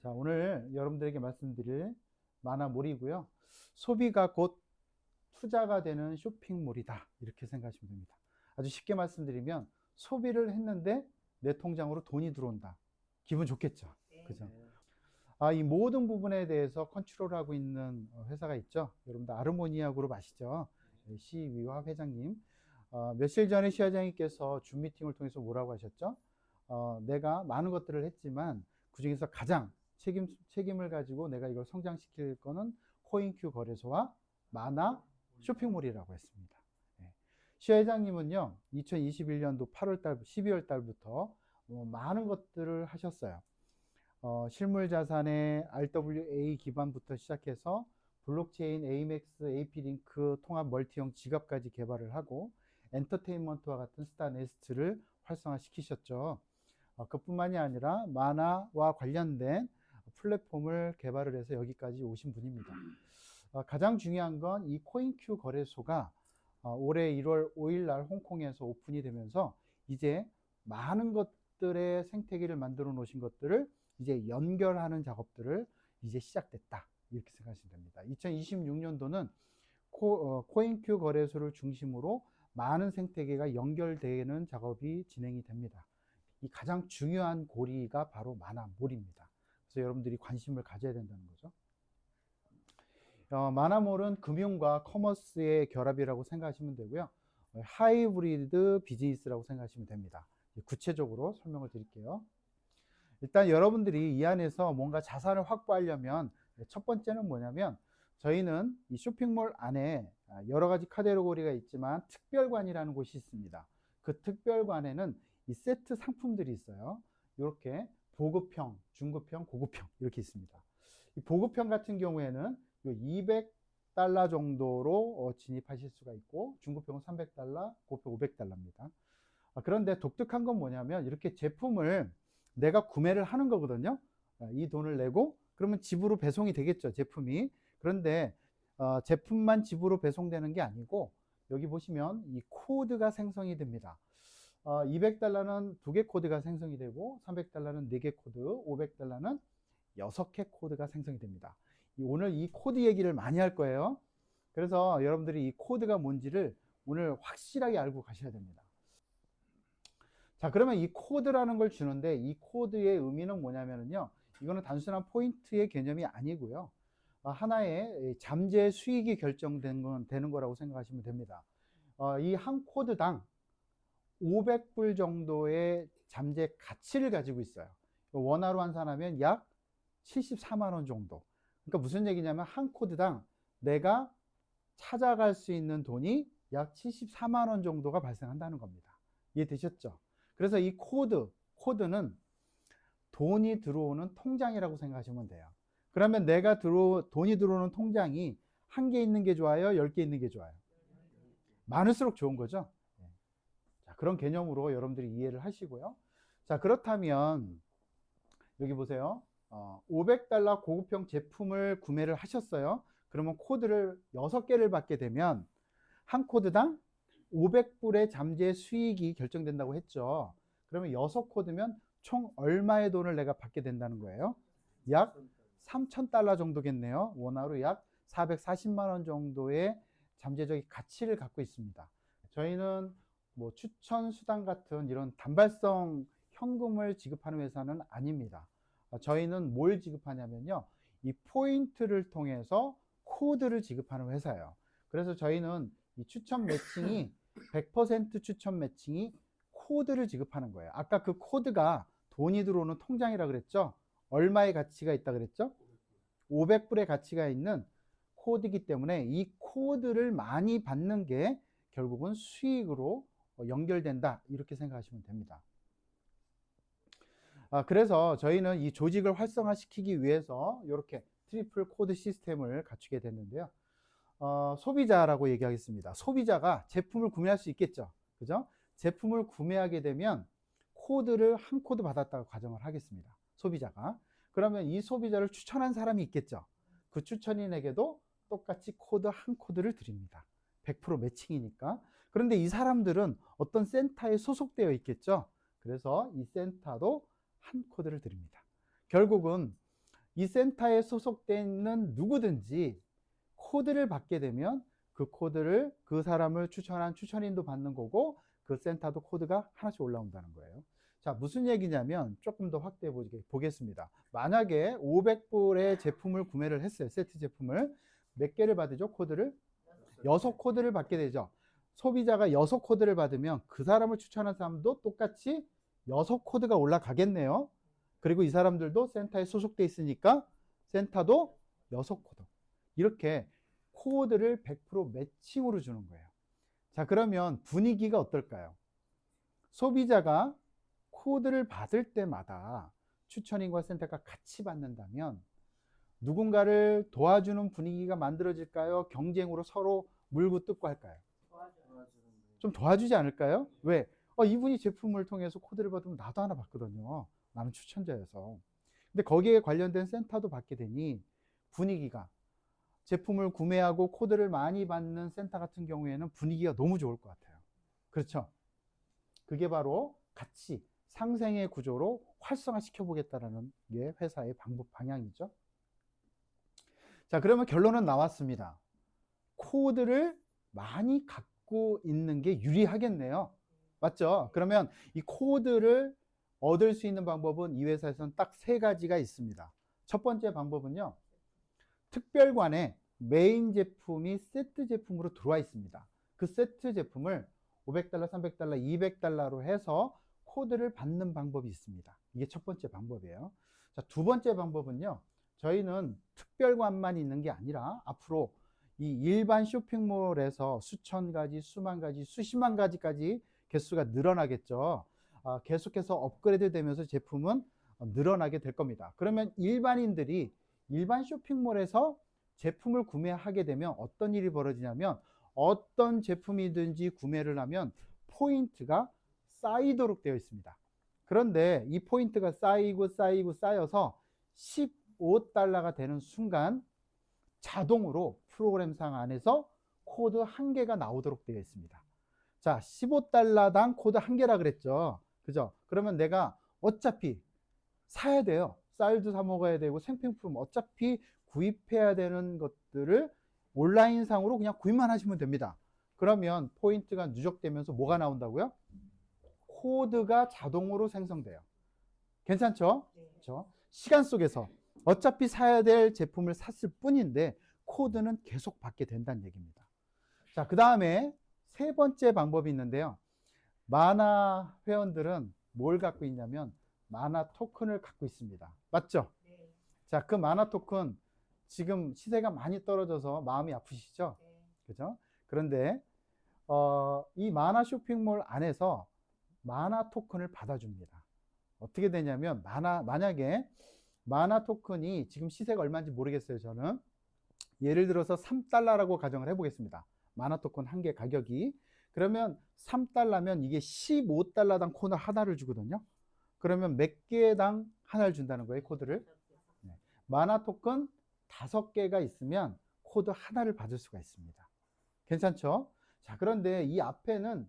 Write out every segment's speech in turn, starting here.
자, 오늘 여러분들에게 말씀드릴 만화몰이고요. 소비가 곧 투자가 되는 쇼핑몰이다. 이렇게 생각하시면 됩니다. 아주 쉽게 말씀드리면 소비를 했는데 내 통장으로 돈이 들어온다. 기분 좋겠죠. 그죠? 이 모든 부분에 대해서 컨트롤하고 있는 회사가 있죠. 여러분들 아르모니아 그룹 아시죠? 시위와 회장님. 며칠 전에 시 회장님께서 줌 미팅을 통해서 뭐라고 하셨죠? 내가 많은 것들을 했지만 그 중에서 가장 책임을 가지고 내가 이걸 성장시킬 거는 코인큐 거래소와 마나 쇼핑몰이라고 했습니다. 시 회장님은요, 2021년도 8월 달, 12월 달부터 많은 것들을 하셨어요. 실물 자산의 RWA 기반부터 시작해서 블록체인, AMX, AP링크 통합 멀티형 지갑까지 개발을 하고 엔터테인먼트와 같은 스타네스트를 활성화시키셨죠. 그뿐만이 아니라 만화와 관련된 플랫폼을 개발을 해서 여기까지 오신 분입니다. 가장 중요한 건 이 코인큐 거래소가 올해 1월 5일 날 홍콩에서 오픈이 되면서 이제 많은 것들의 생태계를 만들어 놓으신 것들을 이제 연결하는 작업들을 이제 시작됐다. 이렇게 생각하시면 됩니다. 2026년도는 코인큐 거래소를 중심으로 많은 생태계가 연결되는 작업이 진행이 됩니다. 이 가장 중요한 고리가 바로 마나몰입니다. 그래서 여러분들이 관심을 가져야 된다는 거죠. 마나몰은 금융과 커머스의 결합이라고 생각하시면 되고요. 하이브리드 비즈니스라고 생각하시면 됩니다. 구체적으로 설명을 드릴게요. 일단 여러분들이 이 안에서 뭔가 자산을 확보하려면 첫 번째는 뭐냐면 저희는 이 쇼핑몰 안에 여러 가지 카테고리가 있지만 특별관이라는 곳이 있습니다. 그 특별관에는 이 세트 상품들이 있어요. 이렇게 보급형, 중급형, 고급형 이렇게 있습니다. 이 보급형 같은 경우에는 200달러 정도로 진입하실 수가 있고 중급형은 300달러, 고급형 500달러입니다. 그런데 독특한 건 뭐냐면 이렇게 제품을 내가 구매를 하는 거거든요. 이 돈을 내고 그러면 집으로 배송이 되겠죠, 제품이. 그런데 제품만 집으로 배송되는 게 아니고 여기 보시면 이 코드가 생성이 됩니다. 200달러는 2개 코드가 생성이 되고 300달러는 4개 코드, 500달러는 6개 코드가 생성이 됩니다. 오늘 이 코드 얘기를 많이 할 거예요. 그래서 여러분들이 이 코드가 뭔지를 오늘 확실하게 알고 가셔야 됩니다. 자, 그러면 이 코드라는 걸 주는데 이 코드의 의미는 뭐냐면요. 이거는 단순한 포인트의 개념이 아니고요. 하나의 잠재 수익이 되는 거라고 생각하시면 됩니다. 이 한 코드당 500불 정도의 잠재 가치를 가지고 있어요. 원화로 환산하면 약 74만 원 정도. 그러니까 무슨 얘기냐면 한 코드당 내가 찾아갈 수 있는 돈이 약 74만 원 정도가 발생한다는 겁니다. 이해되셨죠? 그래서 이 코드는 돈이 들어오는 통장이라고 생각하시면 돼요. 그러면 내가 돈이 들어오는 통장이 한 개 있는 게 좋아요? 10개 있는 게 좋아요? 많을수록 좋은 거죠. 자, 그런 개념으로 여러분들이 이해를 하시고요. 자, 그렇다면 여기 보세요. 500달러 고급형 제품을 구매를 하셨어요. 그러면 코드를 6개를 받게 되면 한 코드당 500불의 잠재 수익이 결정된다고 했죠. 그러면 6코드면 총 얼마의 돈을 내가 받게 된다는 거예요? 약 3,000달러 정도겠네요. 원화로 약 440만 원 정도의 잠재적인 가치를 갖고 있습니다. 저희는 뭐 추천 수당 같은 이런 단발성 현금을 지급하는 회사는 아닙니다. 저희는 뭘 지급하냐면요. 이 포인트를 통해서 코드를 지급하는 회사예요. 그래서 저희는 이 추천 매칭이 100% 추천 매칭이 코드를 지급하는 거예요. 아까 그 코드가 돈이 들어오는 통장이라 그랬죠? 얼마의 가치가 있다 그랬죠? 500불의 가치가 있는 코드이기 때문에 이 코드를 많이 받는 게 결국은 수익으로 연결된다. 이렇게 생각하시면 됩니다. 그래서 저희는 이 조직을 활성화시키기 위해서 이렇게 트리플 코드 시스템을 갖추게 됐는데요. 소비자라고 얘기하겠습니다. 소비자가 제품을 구매할 수 있겠죠. 그죠? 제품을 구매하게 되면 코드를 한 코드 받았다고 가정을 하겠습니다. 소비자가. 그러면 이 소비자를 추천한 사람이 있겠죠. 그 추천인에게도 똑같이 코드 한 코드를 드립니다. 100% 매칭이니까. 그런데 이 사람들은 어떤 센터에 소속되어 있겠죠. 그래서 이 센터도 한 코드를 드립니다. 결국은 이 센터에 소속되어 있는 누구든지 코드를 받게 되면 그 코드를 그 사람을 추천한 추천인도 받는 거고 그 센터도 코드가 하나씩 올라온다는 거예요. 자, 무슨 얘기냐면 조금 더 확대해 보겠습니다. 만약에 500불의 제품을 구매를 했어요. 세트 제품을 몇 개를 받으죠? 코드를 6코드를 받게 되죠. 소비자가 6코드를 받으면 그 사람을 추천한 사람도 똑같이 6코드가 올라가겠네요. 그리고 이 사람들도 센터에 소속돼 있으니까 센터도 6코드. 이렇게 코드를 100% 매칭으로 주는 거예요. 자, 그러면 분위기가 어떨까요? 소비자가 코드를 받을 때마다 추천인과 센터가 같이 받는다면 누군가를 도와주는 분위기가 만들어질까요? 경쟁으로 서로 물고 뜯고 할까요? 좀 도와주지 않을까요? 왜? 이분이 제품을 통해서 코드를 받으면 나도 하나 받거든요. 나는 추천자여서. 근데 거기에 관련된 센터도 받게 되니 분위기가 제품을 구매하고 코드를 많이 받는 센터 같은 경우에는 분위기가 너무 좋을 것 같아요. 그렇죠? 그게 바로 같이 상생의 구조로 활성화시켜 보겠다라는 게 회사의 방향이죠. 자, 그러면 결론은 나왔습니다. 코드를 많이 갖고 있는 게 유리하겠네요. 맞죠? 그러면 이 코드를 얻을 수 있는 방법은 이 회사에서는 딱 3가지가 있습니다. 첫 번째 방법은요, 특별관에 메인 제품이 세트 제품으로 들어와 있습니다. 그 세트 제품을 $500, $300, $200로 해서 코드를 받는 방법이 있습니다. 이게 첫 번째 방법이에요. 자, 두 번째 방법은요, 저희는 특별관만 있는 게 아니라 앞으로 이 일반 쇼핑몰에서 수천 가지, 수만 가지, 수십만 가지까지 개수가 늘어나겠죠. 계속해서 업그레이드 되면서 제품은 늘어나게 될 겁니다. 그러면 일반인들이 일반 쇼핑몰에서 제품을 구매하게 되면 어떤 일이 벌어지냐면 어떤 제품이든지 구매를 하면 포인트가 쌓이도록 되어 있습니다. 그런데 이 포인트가 쌓여서 $15가 되는 순간 자동으로 프로그램상 안에서 코드 1개가 나오도록 되어 있습니다. 자, $15당 코드 1개라 그랬죠. 그죠? 그러면 내가 어차피 사야 돼요. 쌀도 사 먹어야 되고 생필품 어차피 구입해야 되는 것들을 온라인상으로 그냥 구입만 하시면 됩니다. 그러면 포인트가 누적되면서 뭐가 나온다고요? 코드가 자동으로 생성돼요. 괜찮죠? 그렇죠? 시간 속에서 어차피 사야 될 제품을 샀을 뿐인데 코드는 계속 받게 된다는 얘기입니다. 자, 그 다음에 3번째 방법이 있는데요. 마나 회원들은 뭘 갖고 있냐면 마나 토큰을 갖고 있습니다. 맞죠? 네. 자, 그 마나 토큰 지금 시세가 많이 떨어져서 마음이 아프시죠? 네. 그죠? 그런데 이 마나 쇼핑몰 안에서 마나 토큰을 받아줍니다. 어떻게 되냐면 만약에 마나 토큰이 지금 시세가 얼마인지 모르겠어요. 저는 예를 들어서 $3라고 가정을 해보겠습니다. 마나 토큰 1개 가격이. 그러면 $3면 이게 $15당 코드 하나를 주거든요. 그러면 몇 개당 하나를 준다는 거예요, 코드를. 네. 마나 토큰 5개가 있으면 코드 하나를 받을 수가 있습니다. 괜찮죠? 자, 그런데 이 앞에는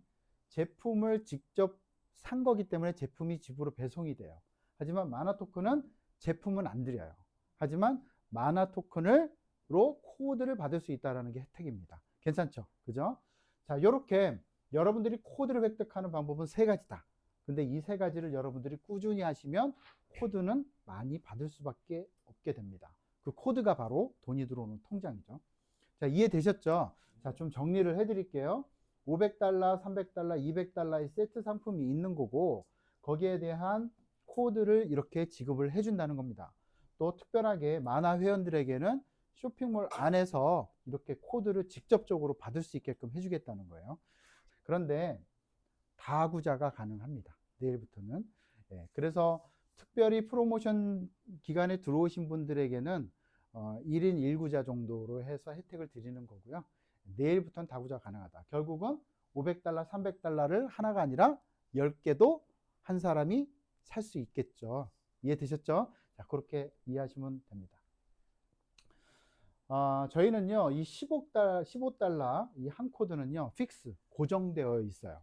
제품을 직접 산 거기 때문에 제품이 집으로 배송이 돼요. 하지만 마나 토큰은 제품은 안 드려요. 하지만 마나 토큰으로 코드를 받을 수 있다는 게 혜택입니다. 괜찮죠? 그죠? 자, 이렇게 여러분들이 코드를 획득하는 방법은 3가지다. 근데 이 3가지를 여러분들이 꾸준히 하시면 코드는 많이 받을 수밖에 없게 됩니다. 그 코드가 바로 돈이 들어오는 통장이죠. 자, 이해되셨죠? 자, 좀 정리를 해드릴게요. $500, $300, $200의 세트 상품이 있는 거고 거기에 대한 코드를 이렇게 지급을 해준다는 겁니다. 또 특별하게 마나 회원들에게는 쇼핑몰 안에서 이렇게 코드를 직접적으로 받을 수 있게끔 해주겠다는 거예요. 그런데 다구자가 가능합니다. 내일부터는. 예, 그래서 특별히 프로모션 기간에 들어오신 분들에게는 1인 1구자 정도로 해서 혜택을 드리는 거고요. 내일부터는 다구자가 가능하다. 결국은 $500, $300를 하나가 아니라 10개도 한 사람이 살 수 있겠죠. 이해되셨죠? 자, 그렇게 이해하시면 됩니다. 저희는요, 이 $15 이 한 코드는요, 픽스, 고정되어 있어요.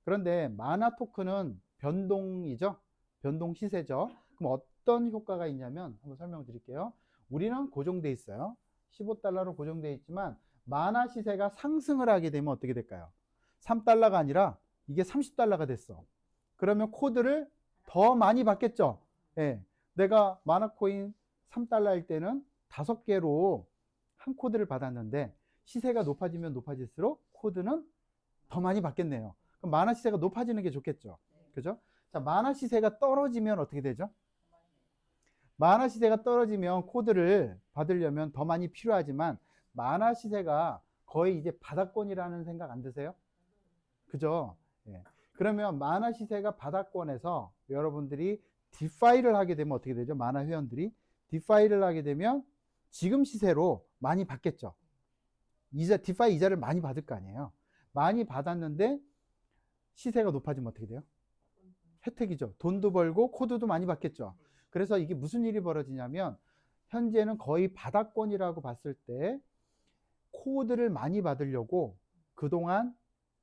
그런데 마나 토큰은 변동이죠. 변동 시세죠. 그럼 어떤 효과가 있냐면 한번 설명드릴게요. 우리는 고정돼 있어요. 15달러로 고정돼 있지만 만화 시세가 상승을 하게 되면 어떻게 될까요? 3달러가 아니라 이게 30달러가 됐어. 그러면 코드를 더 많이 받겠죠. 예. 내가 만화코인 3달러일 때는 5개로 한 코드를 받았는데 시세가 높아지면 높아질수록 코드는 더 많이 받겠네요. 그럼 만화 시세가 높아지는 게 좋겠죠. 그죠? 자, 만화 시세가 떨어지면 어떻게 되죠? 만화 시세가 떨어지면 코드를 받으려면 더 많이 필요하지만 만화 시세가 거의 이제 바닥권이라는 생각 안 드세요? 그죠? 예. 그러면 만화 시세가 바닥권에서 여러분들이 디파이를 하게 되면 어떻게 되죠? 만화 회원들이 디파이를 하게 되면 지금 시세로 많이 받겠죠. 디파이 이자를 많이 받을 거 아니에요. 많이 받았는데 시세가 높아지면 어떻게 돼요? 혜택이죠. 돈도 벌고 코드도 많이 받겠죠. 그래서 이게 무슨 일이 벌어지냐면 현재는 거의 바닥권이라고 봤을 때 코드를 많이 받으려고 그동안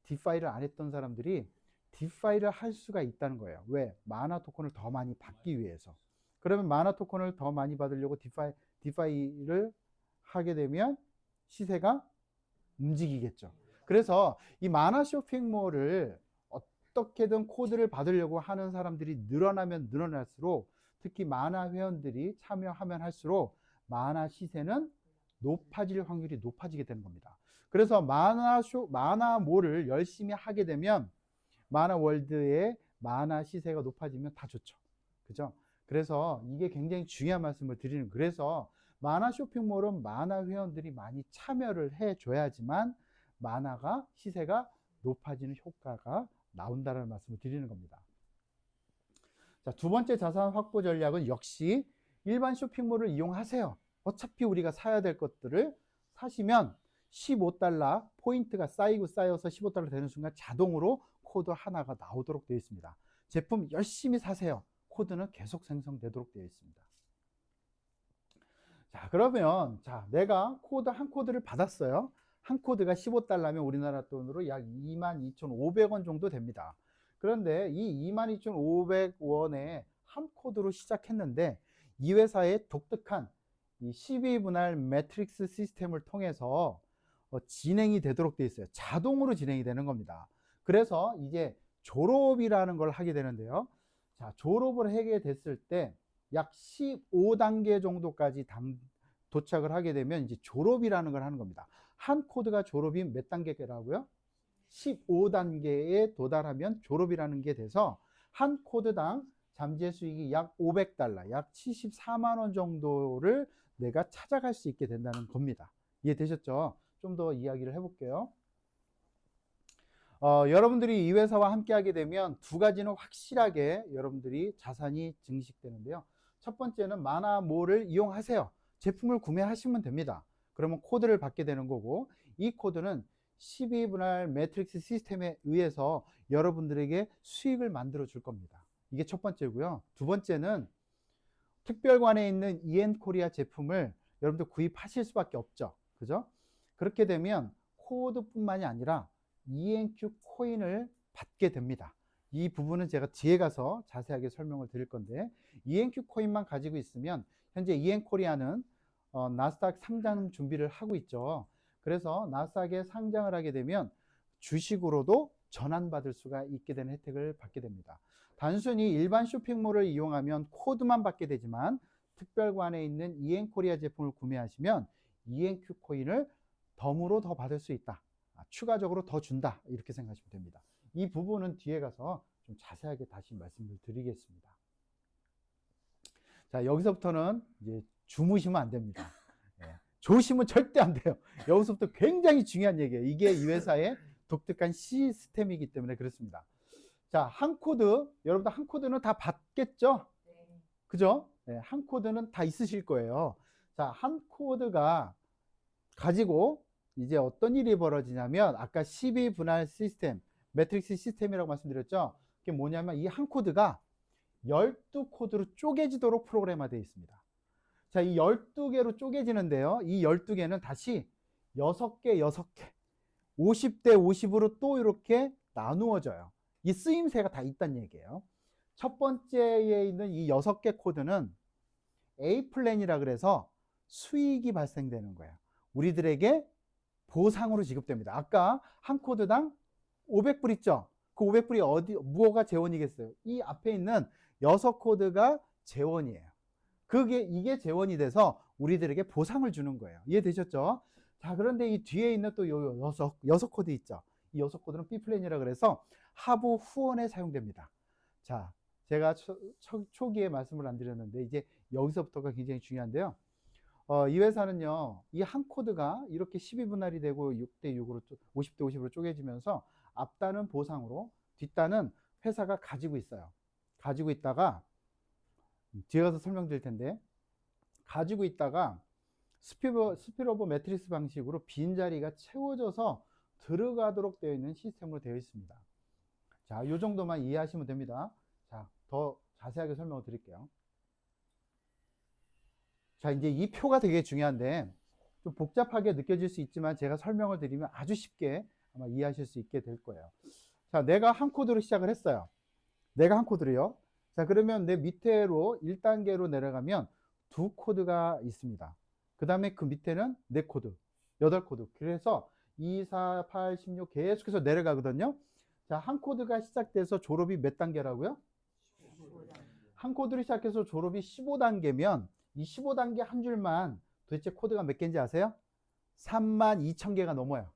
디파이를 안 했던 사람들이 디파이를 할 수가 있다는 거예요. 왜? 마나 토큰을 더 많이 받기 위해서. 그러면 마나 토큰을 더 많이 받으려고 디파이를 하게 되면 시세가 움직이겠죠. 그래서 이 마나 쇼핑몰을 어떻게든 코드를 받으려고 하는 사람들이 늘어나면 늘어날수록 특히 마나 회원들이 참여하면 할수록 마나 시세는 높아질 확률이 높아지게 되는 겁니다. 그래서 마나몰을 열심히 하게 되면 마나월드의 마나 시세가 높아지면 다 좋죠. 그죠? 그래서 이게 굉장히 중요한 말씀을 드리는, 그래서 마나 쇼핑몰은 마나 회원들이 많이 참여를 해줘야지만 마나가 시세가 높아지는 효과가 나온다는 말씀을 드리는 겁니다. 자, 두 번째 자산 확보 전략은 역시 일반 쇼핑몰을 이용하세요. 어차피 우리가 사야 될 것들을 사시면 15달러 포인트가 쌓이고 쌓여서 15달러 되는 순간 자동으로 코드 하나가 나오도록 되어 있습니다. 제품 열심히 사세요. 코드는 계속 생성되도록 되어 있습니다. 자, 그러면 내가 코드 한 코드를 받았어요. 한 코드가 15달러면 우리나라 돈으로 약 22,500원 정도 됩니다. 그런데 이 22,500원에 한 코드로 시작했는데 이 회사의 독특한 이 12분할 매트릭스 시스템을 통해서 진행이 되도록 되어 있어요. 자동으로 진행이 되는 겁니다. 그래서 이제 졸업이라는 걸 하게 되는데요. 자, 졸업을 하게 됐을 때 약 15단계 정도까지 도착을 하게 되면 이제 졸업이라는 걸 하는 겁니다. 한 코드가 졸업이 몇 단계라고요? 15단계에 도달하면 졸업이라는 게 돼서 한 코드당 잠재 수익이 약 500달러, 약 74만 원 정도를 내가 찾아갈 수 있게 된다는 겁니다. 이해되셨죠? 좀 더 이야기를 해볼게요. 여러분들이 이 회사와 함께 하게 되면 두 가지는 확실하게 여러분들이 자산이 증식되는데요. 첫 번째는 마나몰을 이용하세요. 제품을 구매하시면 됩니다. 그러면 코드를 받게 되는 거고, 이 코드는 12분할 매트릭스 시스템에 의해서 여러분들에게 수익을 만들어 줄 겁니다. 이게 첫 번째고요. 두 번째는 특별관에 있는 EN코리아 제품을 여러분들 구입하실 수밖에 없죠. 그죠? 그렇게 되면 코드뿐만이 아니라 ENQ 코인을 받게 됩니다. 이 부분은 제가 뒤에 가서 자세하게 설명을 드릴 건데, ENQ 코인만 가지고 있으면 현재 EN코리아는 나스닥 상장 준비를 하고 있죠. 그래서 나스닥에 상장을 하게 되면 주식으로도 전환받을 수가 있게 되는 혜택을 받게 됩니다. 단순히 일반 쇼핑몰을 이용하면 코드만 받게 되지만 특별관에 있는 EN코리아 제품을 구매하시면 ENQ 코인을 덤으로 더 받을 수 있다. 추가적으로 더 준다. 이렇게 생각하시면 됩니다. 이 부분은 뒤에 가서 좀 자세하게 다시 말씀을 드리겠습니다. 자, 여기서부터는 이제 주무시면 안 됩니다. 조심은 절대 안 돼요. 여기서부터 굉장히 중요한 얘기예요. 이게 이 회사의 독특한 시스템이기 때문에 그렇습니다. 자, 한 코드, 여러분들 한 코드는 다 받겠죠? 그죠? 네, 한 코드는 다 있으실 거예요. 자, 한 코드가 가지고 이제 어떤 일이 벌어지냐면 아까 12분할 시스템, 매트릭스 시스템이라고 말씀드렸죠? 그게 뭐냐면 이 한 코드가 12코드로 쪼개지도록 프로그램화되어 있습니다. 자, 이 12개로 쪼개지는데요. 이 12개는 다시 6개, 6개, 50대 50으로 또 이렇게 나누어져요. 이 쓰임새가 다 있다는 얘기예요. 첫 번째에 있는 이 6개 코드는 A 플랜이라 그래서 수익이 발생되는 거예요. 우리들에게 보상으로 지급됩니다. 아까 한 코드당 500불 있죠? 그 500불이 무엇가 재원이겠어요? 이 앞에 있는 6코드가 재원이에요. 이게 재원이 돼서 우리들에게 보상을 주는 거예요. 이해되셨죠? 자, 그런데 이 뒤에 있는 또 요 6코드 있죠? 이 6코드는 B플랜이라 그래서 하부 후원에 사용됩니다. 자, 제가 초기에 말씀을 안 드렸는데 이제 여기서부터가 굉장히 중요한데요. 이 회사는요, 이 한 코드가 이렇게 12분할이 되고 6대 6으로, 50대 50으로 쪼개지면서 앞단은 보상으로, 뒷단은 회사가 가지고 있어요. 가지고 있다가, 뒤에 가서 설명드릴 텐데, 가지고 있다가 스피로버 매트리스 방식으로 빈자리가 채워져서 들어가도록 되어 있는 시스템으로 되어 있습니다. 자, 이 정도만 이해하시면 됩니다. 자, 더 자세하게 설명을 드릴게요. 자, 이제 이 표가 되게 중요한데 좀 복잡하게 느껴질 수 있지만 제가 설명을 드리면 아주 쉽게 아마 이해하실 수 있게 될 거예요. 자, 내가 한 코드로 시작을 했어요. 내가 한 코드로요. 자, 그러면 내 밑에로 1단계로 내려가면 2코드가 있습니다. 그 다음에 그 밑에는 4코드, 8코드. 그래서 2, 4, 8, 16 계속해서 내려가거든요. 자, 한 코드가 시작돼서 졸업이 몇 단계라고요? 한 코드로 시작해서 졸업이 15단계면 이 15단계 한 줄만 도대체 코드가 몇 개인지 아세요? 32,000개가 넘어요.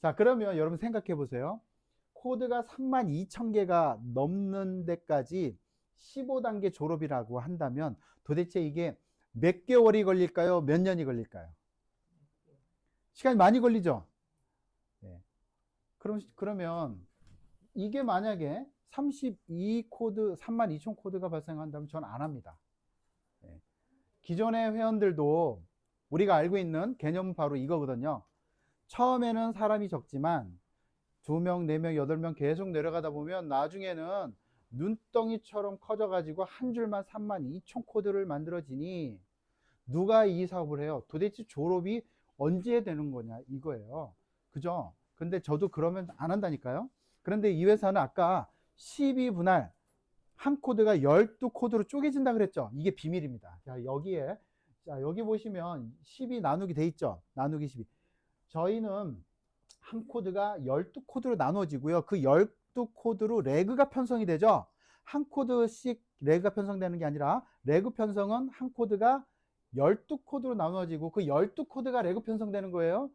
자, 그러면 여러분 생각해 보세요. 코드가 32,000개가 넘는 데까지 15단계 졸업이라고 한다면 도대체 이게 몇 개월이 걸릴까요? 몇 년이 걸릴까요? 시간이 많이 걸리죠? 네. 그러면 이게 만약에 32코드, 32,000 코드가 발생한다면 전 안 합니다. 네. 기존의 회원들도 우리가 알고 있는 개념은 바로 이거거든요. 처음에는 사람이 적지만 2명, 4명, 8명 계속 내려가다 보면 나중에는 눈덩이처럼 커져가지고 한 줄만 32,000 코드를 만들어지니 누가 이 사업을 해요? 도대체 졸업이 언제 되는 거냐 이거예요. 그죠? 근데 저도 그러면 안 한다니까요. 그런데 이 회사는 아까 12분할 한 코드가 12코드로 쪼개진다 그랬죠. 이게 비밀입니다. 자, 여기 보시면 12 나누기 돼 있죠. 나누기 12. 저희는 한 코드가 12코드로 나눠지고요. 그 12코드로 레그가 편성이 되죠. 한 코드씩 레그가 편성되는 게 아니라 레그 편성은 한 코드가 12코드로 나눠지고 그 12코드가 레그 편성되는 거예요.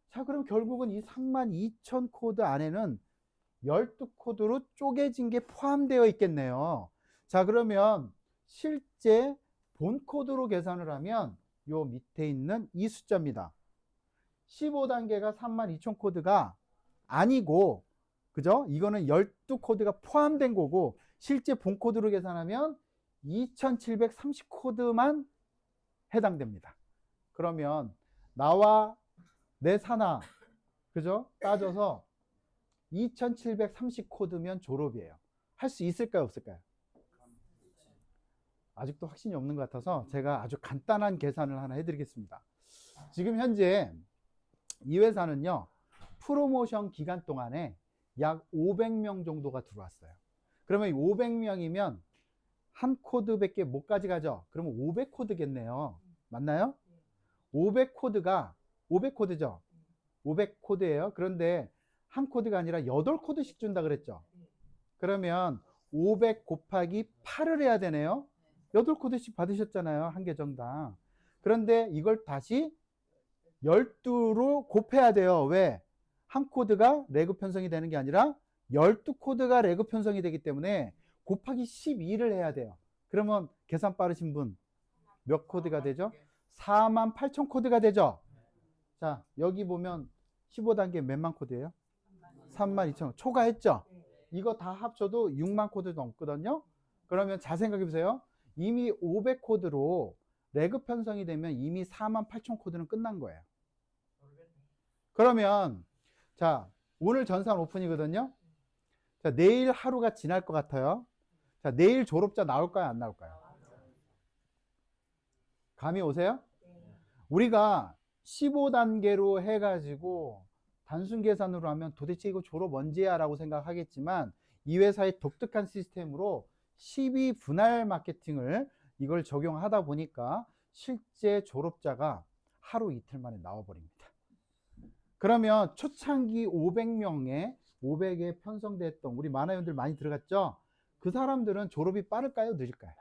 자, 그럼 결국은 이 32,000 코드 안에는 12코드로 쪼개진 게 포함되어 있겠네요. 자, 그러면 실제 본 코드로 계산을 하면 요 밑에 있는 이 숫자입니다. 15단계가 32,000 코드가 아니고, 그죠? 이거는 12코드가 포함된 거고, 실제 본 코드로 계산하면 2,730 코드만 해당됩니다. 그러면 나와 내 사나, 그죠? 따져서 2,730 코드면 졸업이에요. 할 수 있을까요, 없을까요? 아직도 확신이 없는 것 같아서 제가 아주 간단한 계산을 하나 해드리겠습니다. 지금 현재 이 회사는요, 프로모션 기간 동안에 약 500명 정도가 들어왔어요. 그러면 500명이면 한 코드밖에 못 가져가죠. 그러면 500코드겠네요. 맞나요? 500코드가 500코드죠. 500코드예요. 그런데 한 코드가 아니라 8코드씩 준다 그랬죠. 그러면 500 곱하기 8을 해야 되네요. 8코드씩 받으셨잖아요. 한 계정당. 그런데 이걸 다시 12로 곱해야 돼요. 왜? 한 코드가 레그 편성이 되는 게 아니라 12코드가 레그 편성이 되기 때문에 곱하기 12를 해야 돼요. 그러면 계산 빠르신 분 몇 코드가 되죠? 48,000 코드가 되죠. 자, 여기 보면 15단계 몇만 코드예요? 32,000 초과했죠? 이거 다 합쳐도 6만 코드 넘거든요. 그러면 잘 생각해 보세요. 이미 500코드로 레그 편성이 되면 이미 48,000 코드는 끝난 거예요. 그러면 자, 오늘 전산 오픈이거든요. 자, 내일 하루가 지날 것 같아요. 자, 내일 졸업자 나올까요, 안 나올까요? 감이 오세요? 우리가 15단계로 해가지고 단순 계산으로 하면 도대체 이거 졸업 언제야? 라고 생각하겠지만 이 회사의 독특한 시스템으로 12분할 마케팅을 이걸 적용하다 보니까 실제 졸업자가 하루 이틀 만에 나와버립니다. 그러면 초창기 500에 편성됐던 우리 만화위원들 많이 들어갔죠? 그 사람들은 졸업이 빠를까요? 늦을까요?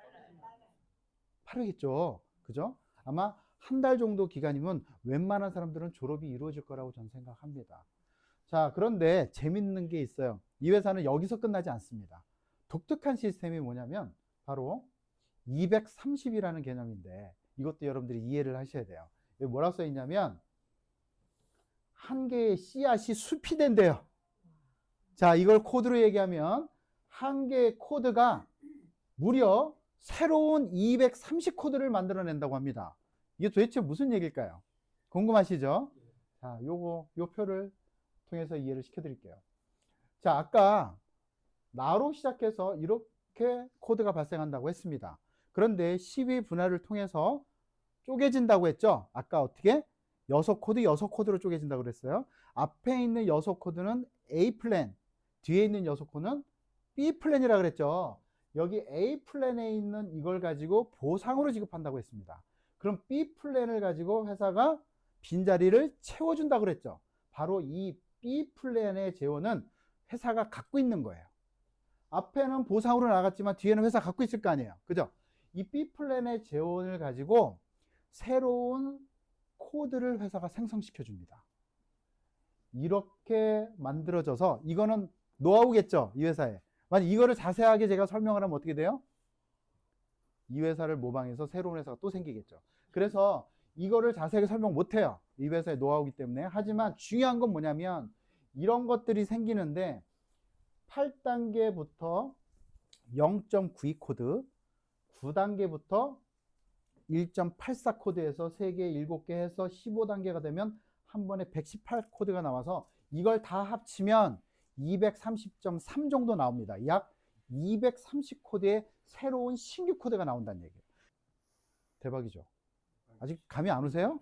빠르겠죠. 그죠? 아마 한 달 정도 기간이면 웬만한 사람들은 졸업이 이루어질 거라고 저는 생각합니다. 자, 그런데 재밌는 게 있어요. 이 회사는 여기서 끝나지 않습니다. 독특한 시스템이 뭐냐면 바로 230이라는 개념인데 이것도 여러분들이 이해를 하셔야 돼요. 여기 뭐라고 써 있냐면 한 개의 씨앗이 숲이 된대요. 자, 이걸 코드로 얘기하면 한 개의 코드가 무려 새로운 230 코드를 만들어낸다고 합니다. 이게 도대체 무슨 얘기일까요? 궁금하시죠? 자, 요 표를 통해서 이해를 시켜드릴게요. 자, 아까 나로 시작해서 이렇게 코드가 발생한다고 했습니다. 그런데 12분할을 통해서 쪼개진다고 했죠? 아까 어떻게? 6코드, 6코드로 쪼개진다고 그랬어요. 앞에 있는 6코드는 A플랜, 뒤에 있는 6코드는 B플랜이라고 그랬죠. 여기 A플랜에 있는 이걸 가지고 보상으로 지급한다고 했습니다. 그럼 B플랜을 가지고 회사가 빈자리를 채워준다고 그랬죠. 바로 이 B플랜의 재원은 회사가 갖고 있는 거예요. 앞에는 보상으로 나갔지만 뒤에는 회사가 갖고 있을 거 아니에요. 그죠? 이 B플랜의 재원을 가지고 새로운 코드를 회사가 생성시켜 줍니다. 이렇게 만들어져서 이거는 노하우겠죠, 이 회사에. 만약 이거를 자세하게 제가 설명을 하면 어떻게 돼요? 이 회사를 모방해서 새로운 회사가 또 생기겠죠. 그래서 이거를 자세하게 설명 못해요, 이 회사의 노하우이기 때문에. 하지만 중요한 건 뭐냐면 이런 것들이 생기는데 8단계부터 0.92 코드, 9단계부터 1.84 코드에서 3개, 7개 해서 15단계가 되면 한 번에 118 코드가 나와서 이걸 다 합치면 230.3 정도 나옵니다. 약 230 코드의 새로운 신규 코드가 나온다는 얘기예요. 대박이죠. 아직 감이 안 오세요?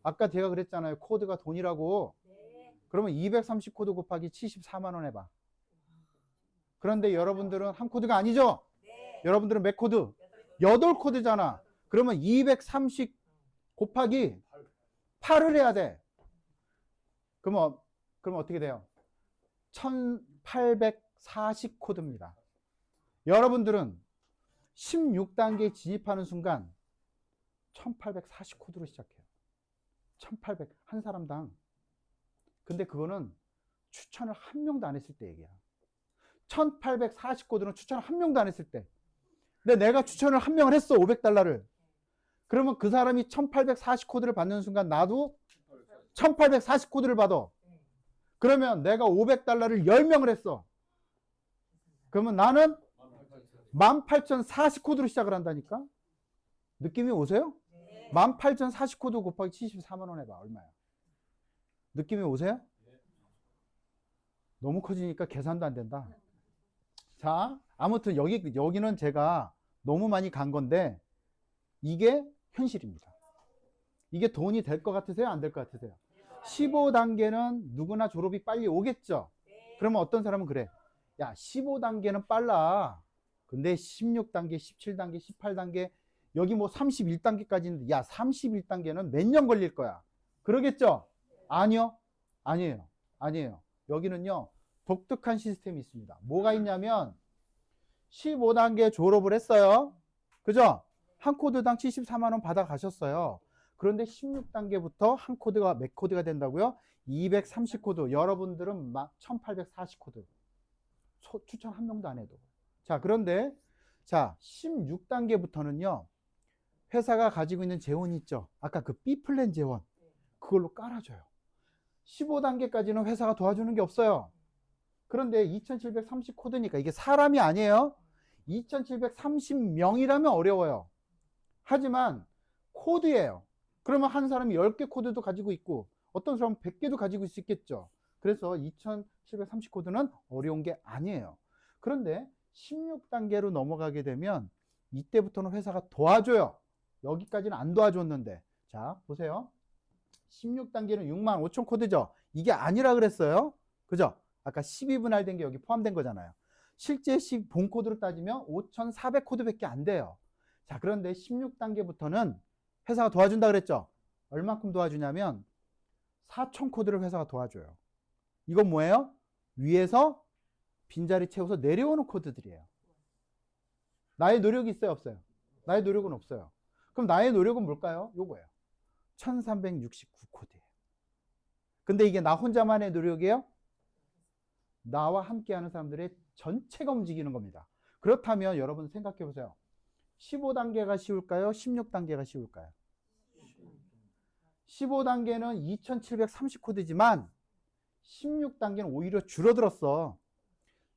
아까 제가 그랬잖아요. 코드가 돈이라고. 그러면 230 코드 곱하기 74만 원 해봐. 그런데 여러분들은 한 코드가 아니죠? 여러분들은 몇 코드? 8코드잖아. 그러면 230 곱하기 8을 해야 돼. 그럼 어떻게 돼요? 1840 코드입니다. 여러분들은 16단계에 진입하는 순간 1840 코드로 시작해요. 1800, 한 사람당. 근데 그거는 추천을 한 명도 안 했을 때 얘기야. 1840 코드는 추천을 한 명도 안 했을 때. 근데 내가 추천을 한 명을 했어, $500. 그러면 그 사람이 1840 코드를 받는 순간 나도 1840 코드를 받아. 그러면 내가 $500를 10명을 했어. 그러면 나는 18,040 코드로 시작을 한다니까? 느낌이 오세요? 18,040 코드 곱하기 74만 원 해봐. 얼마야? 느낌이 오세요? 너무 커지니까 계산도 안 된다. 자, 아무튼 여기는 제가 너무 많이 간 건데 이게 현실입니다. 이게 돈이 될 것 같으세요? 안 될 것 같으세요? 15단계는 누구나 졸업이 빨리 오겠죠? 그러면 어떤 사람은 그래. 야, 15단계는 빨라. 근데 16단계, 17단계, 18단계, 여기 뭐 31단계까지 있는데, 야, 31단계는 몇 년 걸릴 거야. 그러겠죠? 아니요. 아니에요. 아니에요. 여기는요, 독특한 시스템이 있습니다. 뭐가 있냐면, 15단계 졸업을 했어요. 그죠? 한 코드당 74만 원 받아 가셨어요. 그런데 16단계부터 한 코드가 몇 코드가 된다고요? 230 코드. 여러분들은 막 1840 코드. 추천 한 명도 안 해도. 자, 그런데 자, 16단계부터는요. 회사가 가지고 있는 재원이 있죠. 아까 그 B플랜 재원. 그걸로 깔아줘요. 15단계까지는 회사가 도와주는 게 없어요. 그런데 2730 코드니까 이게 사람이 아니에요. 2730명이라면 어려워요. 하지만 코드예요. 그러면 한 사람이 10개 코드도 가지고 있고 어떤 사람은 100개도 가지고 있겠죠. 그래서 2730 코드는 어려운 게 아니에요. 그런데 16단계로 넘어가게 되면 이때부터는 회사가 도와줘요. 여기까지는 안 도와줬는데. 자, 보세요. 16단계는 65,000 코드죠. 이게 아니라 그랬어요. 그죠? 아까 12분할 된 게 여기 포함된 거잖아요. 실제 본 코드로 따지면 5,400 코드밖에 안 돼요. 자, 그런데 16단계부터는 회사가 도와준다 그랬죠? 얼마큼 도와주냐면 4,000 코드를 회사가 도와줘요. 이건 뭐예요? 위에서 빈자리 채워서 내려오는 코드들이에요. 나의 노력이 있어요, 없어요? 나의 노력은 없어요. 그럼 나의 노력은 뭘까요? 요거예요. 1369 코드예요. 근데 이게 나 혼자만의 노력이에요? 나와 함께하는 사람들의 전체가 움직이는 겁니다. 그렇다면 여러분 생각해 보세요. 15단계가 쉬울까요? 16단계가 쉬울까요? 15단계는 2730 코드지만 16단계는 오히려 줄어들었어.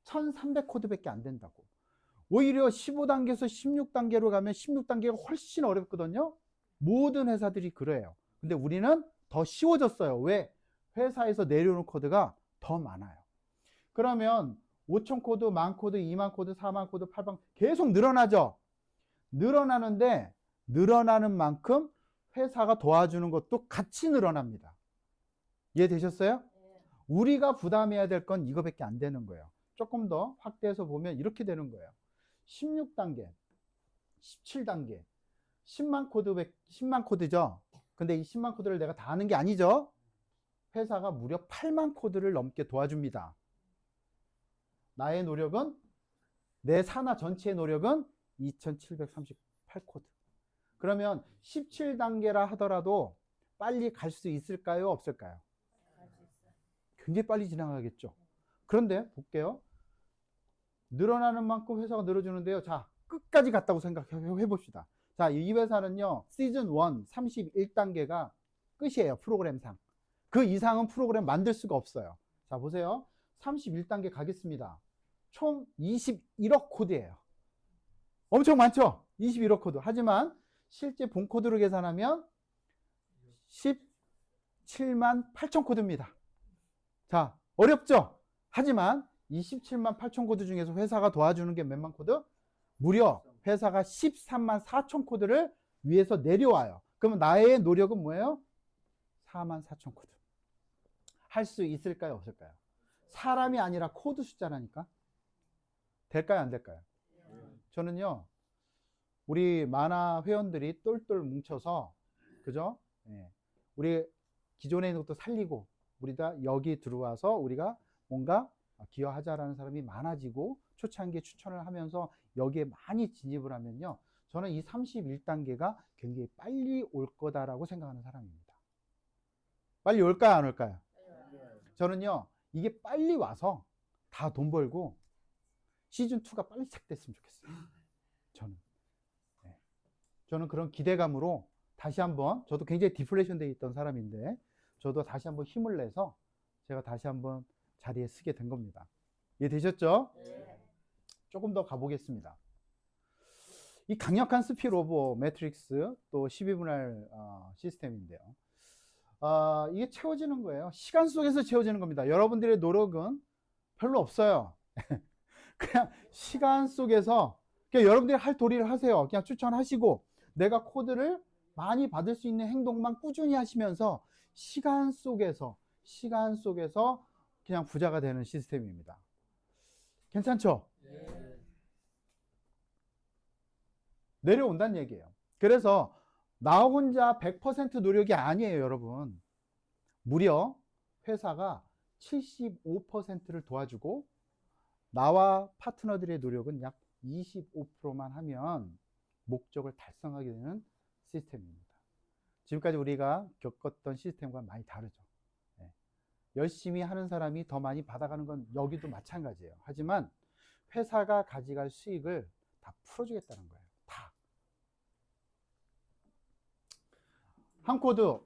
1300 코드밖에 안 된다고. 오히려 15단계에서 16단계로 가면 16단계가 훨씬 어렵거든요. 모든 회사들이 그래요. 근데 우리는 더 쉬워졌어요. 왜? 회사에서 내려오는 코드가 더 많아요. 그러면 5,000 코드, 10,000 코드, 20,000 코드, 40,000 코드, 8,000 계속 늘어나죠. 늘어나는데 늘어나는 만큼 회사가 도와주는 것도 같이 늘어납니다. 이해되셨어요? 우리가 부담해야 될 건 이거밖에 안 되는 거예요. 조금 더 확대해서 보면 이렇게 되는 거예요. 16단계, 17단계, 10만 코드죠. 근데 이 10만 코드를 내가 다 하는 게 아니죠. 회사가 무려 8만 코드를 넘게 도와줍니다. 나의 노력은, 내 산하 전체의 노력은 2738 코드. 그러면 17단계라 하더라도 빨리 갈 수 있을까요? 없을까요? 굉장히 빨리 지나가겠죠. 그런데 볼게요. 늘어나는 만큼 회사가 늘어주는데요. 자, 끝까지 갔다고 생각해 봅시다. 자, 이 회사는요, 시즌 1 31단계가 끝이에요. 프로그램상. 그 이상은 프로그램 만들 수가 없어요. 자, 보세요. 31단계 가겠습니다. 총 21억 코드예요. 엄청 많죠? 21억 코드. 하지만 실제 본 코드로 계산하면 17만 8천 코드입니다. 자, 어렵죠? 하지만 이 17만 8천 코드 중에서 회사가 도와주는 게 몇만 코드? 무려 회사가 13만 4천 코드를 위에서 내려와요. 그러면 나의 노력은 뭐예요? 4만 4천 코드. 할 수 있을까요? 없을까요? 사람이 아니라 코드 숫자라니까. 될까요? 안 될까요? 저는요, 우리 만화 회원들이 똘똘 뭉쳐서, 그죠? 예. 우리 기존에 있는 것도 살리고, 우리가 여기 들어와서 우리가 뭔가 기여하자라는 사람이 많아지고, 초창기에 추천을 하면서 여기에 많이 진입을 하면요, 저는 이 31단계가 굉장히 빨리 올 거다라고 생각하는 사람입니다. 빨리 올까요? 안 올까요? 저는요, 이게 빨리 와서 다 돈 벌고, 시즌2가 빨리 시작됐으면 좋겠어요. 저는. 네. 저는 그런 기대감으로 다시 한번, 저도 굉장히 디플레이션 돼 있던 사람인데, 저도 다시 한번 힘을 내서 제가 다시 한번 자리에 서게 된 겁니다. 이해되셨죠? 네. 조금 더 가보겠습니다. 이 강력한 스피드 오브 매트릭스 또 12분할 시스템인데요. 이게 채워지는 거예요. 시간 속에서 채워지는 겁니다. 여러분들의 노력은 별로 없어요. 그냥 시간 속에서 그냥 여러분들이 할 도리를 하세요. 그냥 추천하시고 내가 코드를 많이 받을 수 있는 행동만 꾸준히 하시면서 시간 속에서 그냥 부자가 되는 시스템입니다. 괜찮죠? 네. 내려온다는 얘기예요. 그래서 나 혼자 100% 노력이 아니에요, 여러분. 무려 회사가 75%를 도와주고 나와 파트너들의 노력은 약 25%만 하면 목적을 달성하게 되는 시스템입니다. 지금까지 우리가 겪었던 시스템과 많이 다르죠. 네. 열심히 하는 사람이 더 많이 받아가는 건 여기도 마찬가지예요. 하지만 회사가 가져갈 수익을 다 풀어주겠다는 거예요. 다. 한 코드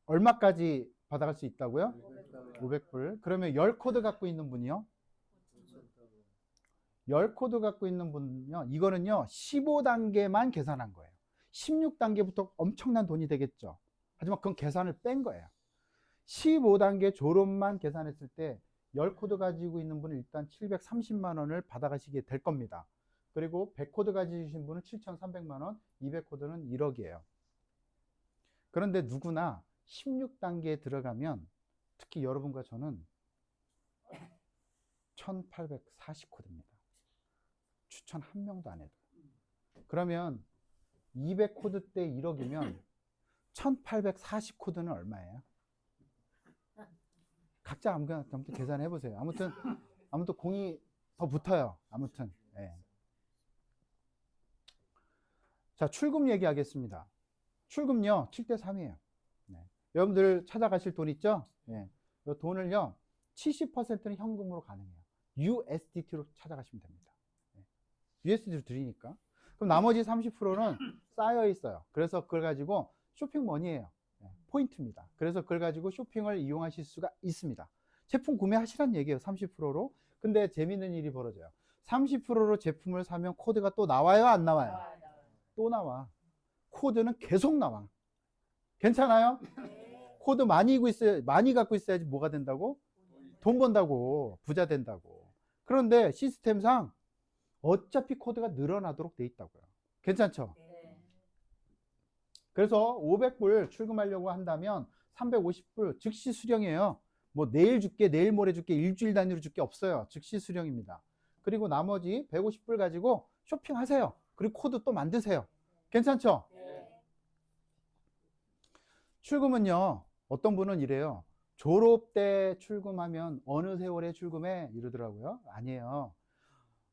얼마까지 받아갈 수 있다고요? 500불. 그러면 10코드 갖고 있는 분이요? 10코드 갖고 있는 분은요, 이거는요, 15단계만 계산한 거예요. 16단계부터 엄청난 돈이 되겠죠. 하지만 그건 계산을 뺀 거예요. 15단계 졸업만 계산했을 때 10코드 가지고 있는 분은 일단 730만 원을 받아가시게 될 겁니다. 그리고 100코드 가지신 분은 7,300만 원, 200코드는 1억이에요. 그런데 누구나 16단계에 들어가면 특히 여러분과 저는 1840코드입니다. 추천 한 명도 안 해도. 그러면 200코드 때 1억이면 1840코드는 얼마예요? 각자 아무튼 계산해 보세요. 아무튼 공이 더 붙어요. 아무튼. 네. 자, 출금 얘기하겠습니다. 출금요 7대 3이에요. 네. 여러분들 찾아가실 돈 있죠? 네. 이 돈을요 70%는 현금으로 가능해요. USDT로 찾아가시면 됩니다. 네. USD로 드리니까. 그럼 나머지 30%는 쌓여 있어요. 그래서 그걸 가지고 쇼핑머니예요. 네. 포인트입니다. 그래서 그걸 가지고 쇼핑을 이용하실 수가 있습니다. 제품 구매하시란 얘기예요. 30%로. 근데 재밌는 일이 벌어져요. 30%로 제품을 사면 코드가 또 나와요? 안 나와요? 또 나와. 코드는 계속 나와. 괜찮아요? 코드 많이 갖고 있어야지 뭐가 된다고? 돈 번다고, 부자 된다고. 그런데 시스템상 어차피 코드가 늘어나도록 돼 있다고요. 괜찮죠? 그래서 500불 출금하려고 한다면 350불 즉시 수령이에요. 뭐 내일 줄게, 내일 모레 줄게, 일주일 단위로 줄게 없어요. 즉시 수령입니다. 그리고 나머지 150불 가지고 쇼핑하세요. 그리고 코드 또 만드세요. 괜찮죠? 출금은요, 어떤 분은 이래요. 졸업 때 출금하면 어느 세월에 출금해? 이러더라고요. 아니에요.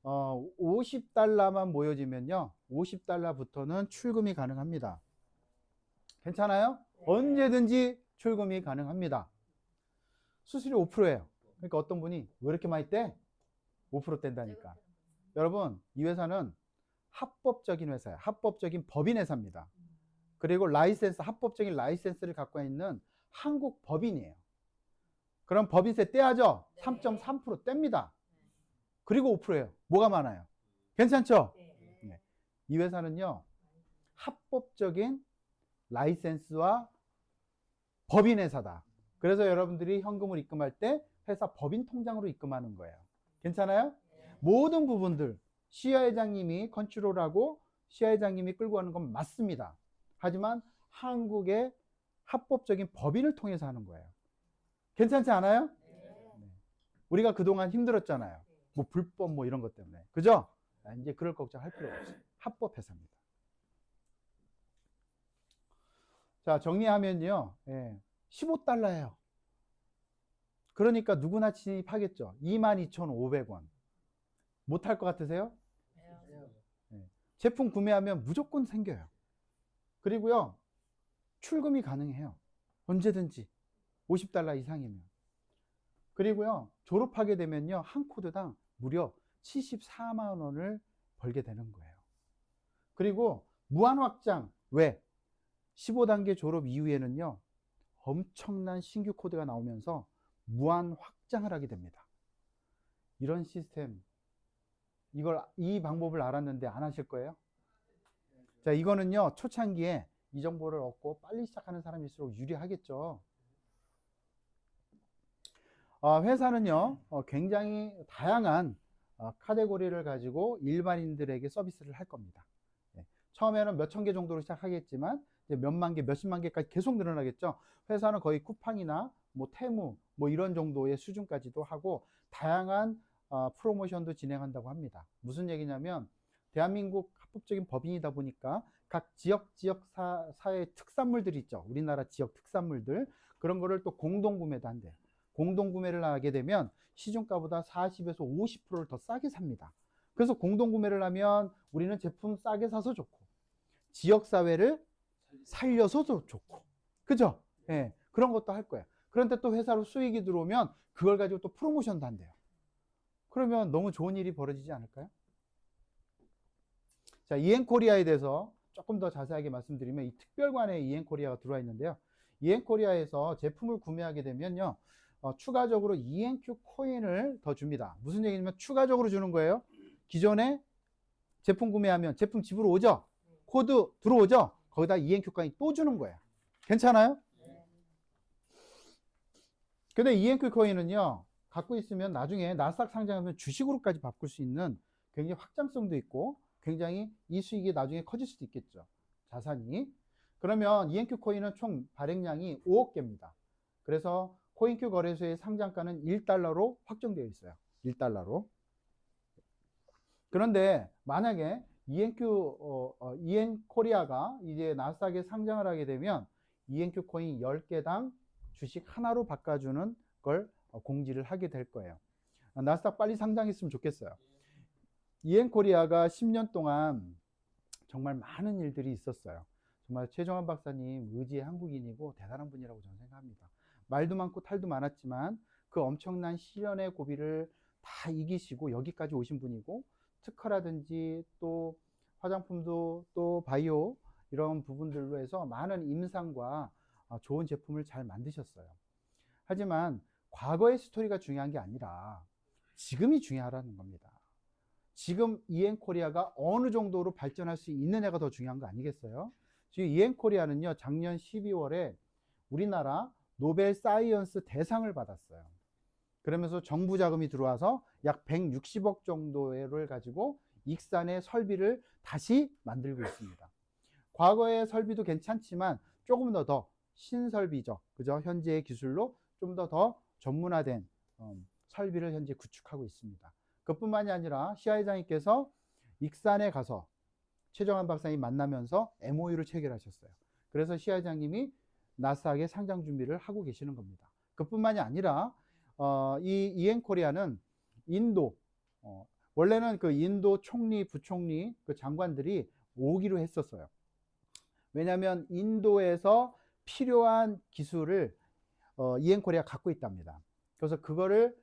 50달러만 모여지면요, 50달러부터는 출금이 가능합니다. 괜찮아요? 언제든지 출금이 가능합니다. 수수료 5%예요. 그러니까 어떤 분이 왜 이렇게 많이 떼? 5% 뗀다니까. 여러분, 이 회사는 합법적인 회사예요. 합법적인 법인 회사입니다. 그리고 합법적인 라이센스를 갖고 있는 한국 법인이에요. 그럼 법인세 떼야죠? 3.3% 뗍니다. 그리고 5%예요. 뭐가 많아요? 괜찮죠? 네. 이 회사는요, 합법적인 라이센스와 법인 회사다. 그래서 여러분들이 현금을 입금할 때 회사 법인 통장으로 입금하는 거예요. 괜찮아요? 모든 부분들 시야 회장님이 컨트롤하고 시야 회장님이 끌고 가는 건 맞습니다. 하지만 한국의 합법적인 법인을 통해서 하는 거예요. 괜찮지 않아요? 네. 우리가 그동안 힘들었잖아요. 뭐 불법 뭐 이런 것 때문에. 그죠? 이제 그럴 걱정할 필요가 없어요. 합법 회사입니다. 자, 정리하면요. 15달러예요. 그러니까 누구나 진입하겠죠. 22,500원. 못할 것 같으세요? 네. 제품 구매하면 무조건 생겨요. 그리고요, 출금이 가능해요. 언제든지. 50달러 이상이면. 그리고요, 졸업하게 되면요, 한 코드당 무려 74만 원을 벌게 되는 거예요. 그리고 무한 확장. 왜? 15단계 졸업 이후에는요, 엄청난 신규 코드가 나오면서 무한 확장을 하게 됩니다. 이런 시스템, 이 방법을 알았는데 안 하실 거예요? 자, 이거는요, 초창기에 이 정보를 얻고 빨리 시작하는 사람일수록 유리하겠죠. 회사는요, 굉장히 다양한 카테고리를 가지고 일반인들에게 서비스를 할 겁니다. 처음에는 몇천 개 정도로 시작하겠지만 이제 몇만 개, 몇십만 개까지 계속 늘어나겠죠. 회사는 거의 쿠팡이나 뭐 테무 뭐 이런 정도의 수준까지도 하고 다양한 프로모션도 진행한다고 합니다. 무슨 얘기냐면 대한민국 합법적인 법인이다 보니까 각 지역 사회 특산물들이 있죠. 우리나라 지역 특산물들 그런 거를 또 공동구매도 한대요. 공동구매를 하게 되면 시중가보다 40에서 50%를 더 싸게 삽니다. 그래서 공동구매를 하면 우리는 제품 싸게 사서 좋고 지역사회를 살려서도 좋고 그죠? 예, 그런 것도 할 거예요. 그런데 또 회사로 수익이 들어오면 그걸 가지고 또 프로모션도 한대요. 그러면 너무 좋은 일이 벌어지지 않을까요? 자, 이엔코리아에 대해서 조금 더 자세하게 말씀드리면 이 특별관에 이엔코리아가 들어와 있는데요. 이엔코리아에서 제품을 구매하게 되면요, 추가적으로 ENQ 코인을 더 줍니다. 무슨 얘기냐면 추가적으로 주는 거예요. 기존에 제품 구매하면 제품 집으로 오죠? 코드 들어오죠? 거기다 ENQ 코인 또 주는 거예요. 괜찮아요? 근데 ENQ 코인은요, 갖고 있으면 나중에 나스닥 상장하면 주식으로까지 바꿀 수 있는 굉장히 확장성도 있고 굉장히 이 수익이 나중에 커질 수도 있겠죠. 자산이. 그러면 ENQ 코인은 총 발행량이 5억 개입니다. 그래서 코인큐 거래소의 상장가는 $1로 확정되어 있어요. 1달러로. 그런데 만약에 EN 코리아가 이제 나스닥에 상장을 하게 되면 ENQ 코인 10개당 주식 하나로 바꿔주는 걸 공지를 하게 될 거예요. 나스닥 빨리 상장했으면 좋겠어요. EN 코리아가 10년 동안 정말 많은 일들이 있었어요. 정말 최정환 박사님 의지의 한국인이고 대단한 분이라고 저는 생각합니다. 말도 많고 탈도 많았지만 그 엄청난 시련의 고비를 다 이기시고 여기까지 오신 분이고, 특허라든지 또 화장품도 또 바이오 이런 부분들로 해서 많은 임상과 좋은 제품을 잘 만드셨어요. 하지만 과거의 스토리가 중요한 게 아니라 지금이 중요하다는 겁니다. 지금 EN코리아가 어느 정도로 발전할 수 있느냐가 더 중요한 거 아니겠어요? 지금 EN코리아는요, 작년 12월에 우리나라 노벨 사이언스 대상을 받았어요. 그러면서 정부 자금이 들어와서 약 160억 정도를 가지고 익산의 설비를 다시 만들고 있습니다. 과거의 설비도 괜찮지만 조금 더 신설비죠. 그죠? 현재의 기술로 좀 더 전문화된 설비를 현재 구축하고 있습니다. 그뿐만이 아니라 시 회장님께서 익산에 가서 최정환 박사님 만나면서 MOU를 체결하셨어요. 그래서 시 회장님이 나스닥에 상장 준비를 하고 계시는 겁니다. 그뿐만이 아니라 이 EN코리아는 인도, 원래는 그 인도 총리, 부총리, 그 장관들이 오기로 했었어요. 왜냐하면 인도에서 필요한 기술을 EN코리아 갖고 있답니다. 그래서 그거를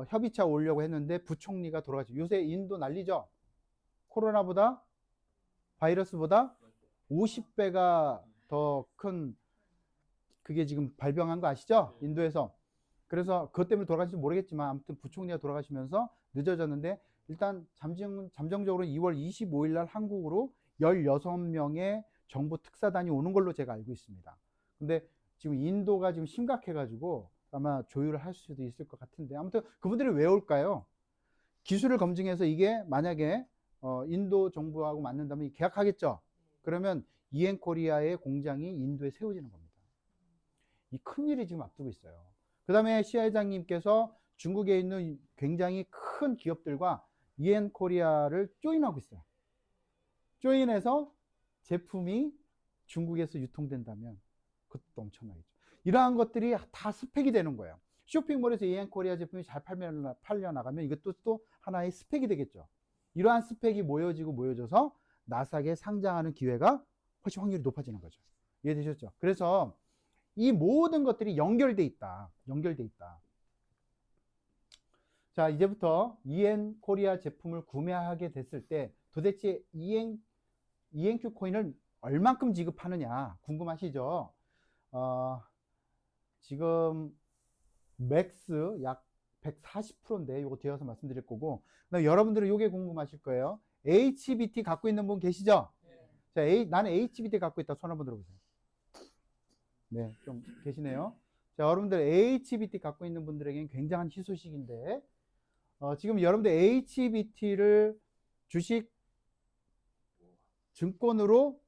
협의차 오려고 했는데 부총리가 돌아가죠. 요새 인도 난리죠. 코로나보다, 바이러스보다 50배가 더 큰 그게 지금 발병한 거 아시죠? 인도에서. 그래서 그것 때문에 돌아가실지 모르겠지만 아무튼 부총리가 돌아가시면서 늦어졌는데, 일단 잠정적으로 2월 25일 날 한국으로 16명의 정부 특사단이 오는 걸로 제가 알고 있습니다. 근데 지금 인도가 지금 심각해가지고 아마 조율을 할 수도 있을 것 같은데, 아무튼 그분들이 왜 올까요? 기술을 검증해서 이게 만약에 인도 정부하고 맞는다면 계약하겠죠. 그러면 EN코리아의 공장이 인도에 세워지는 겁니다. 이 큰일이 지금 앞두고 있어요. 그 다음에 시 회장님께서 중국에 있는 굉장히 큰 기업들과 EN코리아를 조인하고 있어요. 조인해서 제품이 중국에서 유통된다면 그것도 엄청나겠죠. 이러한 것들이 다 스펙이 되는 거예요. 쇼핑몰에서 EN코리아 제품이 잘 팔려나가면 이것도 또 하나의 스펙이 되겠죠. 이러한 스펙이 모여져서 나스닥에 상장하는 기회가 훨씬 확률이 높아지는 거죠. 이해되셨죠? 그래서 이 모든 것들이 연결돼 있다. 자, 이제부터 EN코리아 제품을 구매하게 됐을 때 도대체 ENQ 코인을 얼만큼 지급하느냐 궁금하시죠? 지금 맥스 약 140%인데 이거 뒤에서 말씀드릴 거고, 그다음에 여러분들은 이게 궁금하실 거예요. HBT 갖고 있는 분 계시죠? 네. 자, 나는 HBT 갖고 있다. 손 한번 들어보세요. 네, 좀 계시네요. 자, 여러분들 HBT 갖고 있는 분들에게는 굉장한 희소식인데, 지금 여러분들 HBT를 주식 증권으로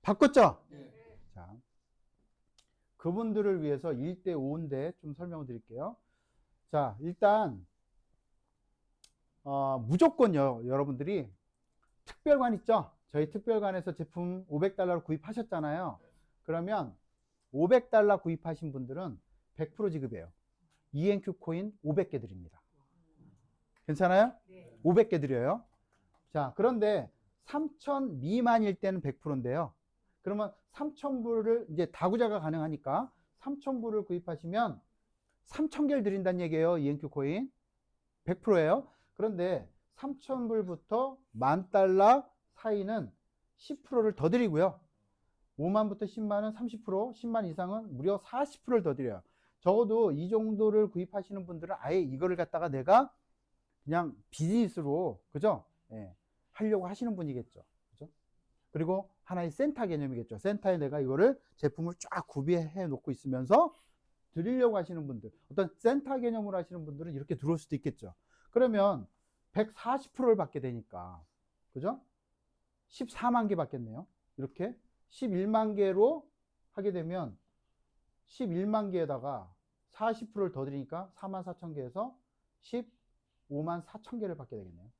바꿨죠? 네. 자, 그분들을 위해서 1대 5인데 좀 설명을 드릴게요. 자, 일단 무조건요, 여러분들이 특별관 있죠? 저희 특별관에서 제품 500달러로 구입하셨잖아요. 그러면 500달러 구입하신 분들은 100% 지급해요. ENQ 코인 500개 드립니다. 괜찮아요? 네. 500개 드려요. 자, 그런데 3,000 미만일 때는 100%인데요. 그러면 3,000불을 이제 다구자가 가능하니까 3,000불을 구입하시면 3,000개를 드린다는 얘기예요. ENQ 코인 100%예요. 그런데 3,000불부터 10,000달러 사이는 10%를 더 드리고요. 5만부터 10만은 30%, 10만 이상은 무려 40%를 더 드려요. 적어도 이 정도를 구입하시는 분들은 아예 이거를 갖다가 내가 그냥 비즈니스로, 그죠? 예, 하려고 하시는 분이겠죠. 그죠? 그리고 하나의 센터 개념이겠죠. 센터에 내가 이거를 제품을 쫙 구비해 놓고 있으면서 드리려고 하시는 분들, 어떤 센터 개념으로 하시는 분들은 이렇게 들어올 수도 있겠죠. 그러면 140%를 받게 되니까, 그죠? 14만 개 받겠네요. 이렇게 11만 개로 하게 되면 11만 개에다가 40%를 더 드리니까 44,000개에서 54,000개를 받게 되겠네요.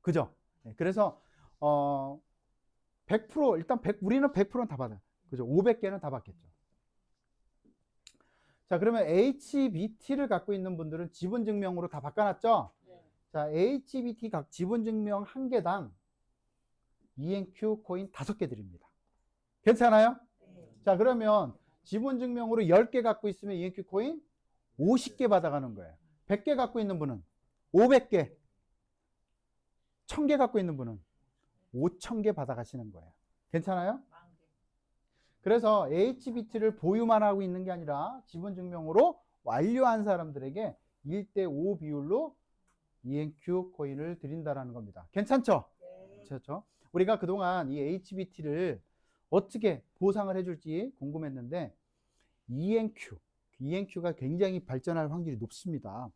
그죠? 네, 그래서 100% 일단 우리는 100%는 다 받아요. 그죠? 500개는 다 받겠죠. 자, 그러면 HBT를 갖고 있는 분들은 지분증명으로 다 바꿔놨죠? 네. 자, HBT 각 지분증명 한 개당 ENQ 코인 5개 드립니다. 괜찮아요? 네. 자, 그러면 지분증명으로 10개 갖고 있으면 ENQ 코인 50개 받아가는 거예요. 100개 갖고 있는 분은 500개, 1000개 갖고 있는 분은 5000개 받아가시는 거예요. 괜찮아요? 그래서 HBT를 보유만 하고 있는 게 아니라 지분증명으로 완료한 사람들에게 1대5 비율로 ENQ 코인을 드린다는 겁니다. 괜찮죠? 네. 그렇죠? 우리가 그동안 이 HBT를 어떻게 보상을 해줄지 궁금했는데 ENQ가 굉장히 발전할 확률이 높습니다.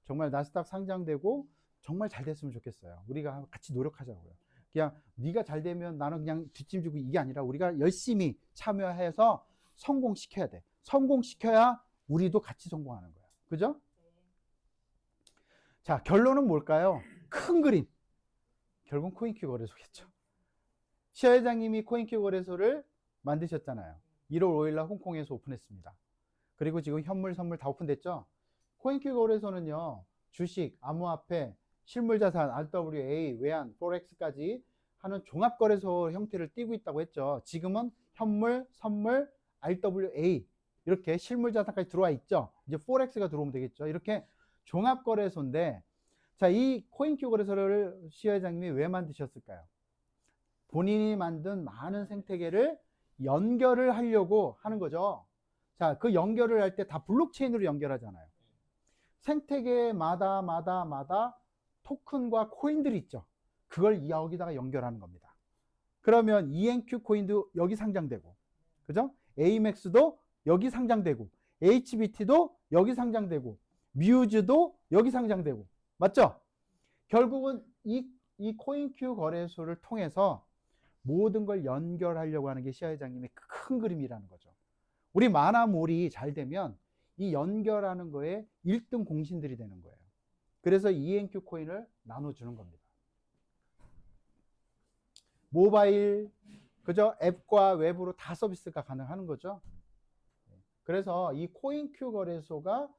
정말 나스닥 상장되고 정말 잘 됐으면 좋겠어요. 우리가 같이 노력하자고요. 그냥 네가 잘 되면 나는 그냥 뒷짐지고 이게 아니라 우리가 열심히 참여해서 성공시켜야 돼. 성공시켜야 우리도 같이 성공하는 거야. 그죠? 자, 결론은 뭘까요? 큰 그림. 결국은 코인큐 거래소겠죠. 시아 회장님이 코인큐 거래소를 만드셨잖아요. 1월 5일 날 홍콩에서 오픈했습니다. 그리고 지금 현물, 선물 다 오픈됐죠? 코인큐 거래소는요, 주식, 암호화폐, 실물자산, RWA, 외환, 포렉스까지 하는 종합거래소 형태를 띠고 있다고 했죠. 지금은 현물, 선물, RWA 이렇게 실물자산까지 들어와 있죠. 이제 포렉스가 들어오면 되겠죠. 이렇게 종합거래소인데, 자, 이 코인큐 거래소를 시 회장님이 왜 만드셨을까요? 본인이 만든 많은 생태계를 연결을 하려고 하는 거죠. 자, 그 연결을 할 때 다 블록체인으로 연결하잖아요. 생태계마다 토큰과 코인들이 있죠. 그걸 여기다가 연결하는 겁니다. 그러면 ENQ 코인도 여기 상장되고, 그죠? AMAX도 여기 상장되고, HBT도 여기 상장되고, 뮤즈도 여기 상장되고, 맞죠? 결국은 이 코인큐 거래소를 통해서 모든 걸 연결하려고 하는 게 시아 회장님의 큰 그림이라는 거죠. 우리 마나몰이 잘 되면 이 연결하는 거에 1등 공신들이 되는 거예요. 그래서 ENQ 코인을 나눠주는 겁니다. 모바일, 그죠? 앱과 웹으로 다 서비스가 가능한 거죠. 그래서 이 코인큐 거래소가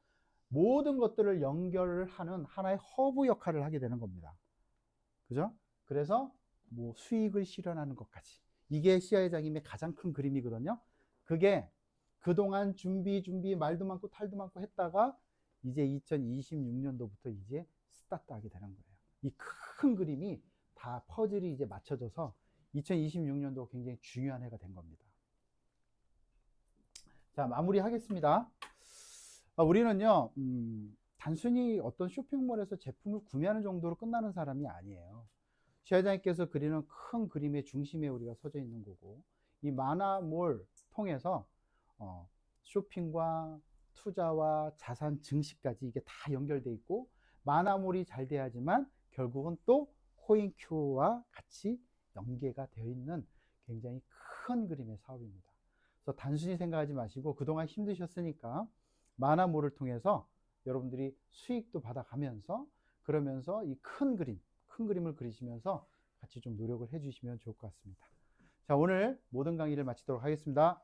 모든 것들을 연결을 하는 하나의 허브 역할을 하게 되는 겁니다. 그죠? 그래서 뭐 수익을 실현하는 것까지. 이게 시아 회장님의 가장 큰 그림이거든요. 그게 그동안 준비 말도 많고 탈도 많고 했다가 이제 2026년도부터 이제 스타트하게 되는 거예요. 이 큰 그림이 다 퍼즐이 이제 맞춰져서 2026년도 굉장히 중요한 해가 된 겁니다. 자, 마무리하겠습니다. 우리는요, 단순히 어떤 쇼핑몰에서 제품을 구매하는 정도로 끝나는 사람이 아니에요. 시 회장님께서 그리는 큰 그림의 중심에 우리가 서져 있는 거고, 이 마나몰 통해서 쇼핑과 투자와 자산 증시까지 이게 다 연결돼 있고, 마나몰이 잘 돼야지만 결국은 또 코인큐와 같이 연계가 되어 있는 굉장히 큰 그림의 사업입니다. 그래서 단순히 생각하지 마시고 그동안 힘드셨으니까 마나몰을 통해서 여러분들이 수익도 받아가면서 그러면서 이 큰 그림을 그리시면서 같이 좀 노력을 해주시면 좋을 것 같습니다. 자, 오늘 모든 강의를 마치도록 하겠습니다.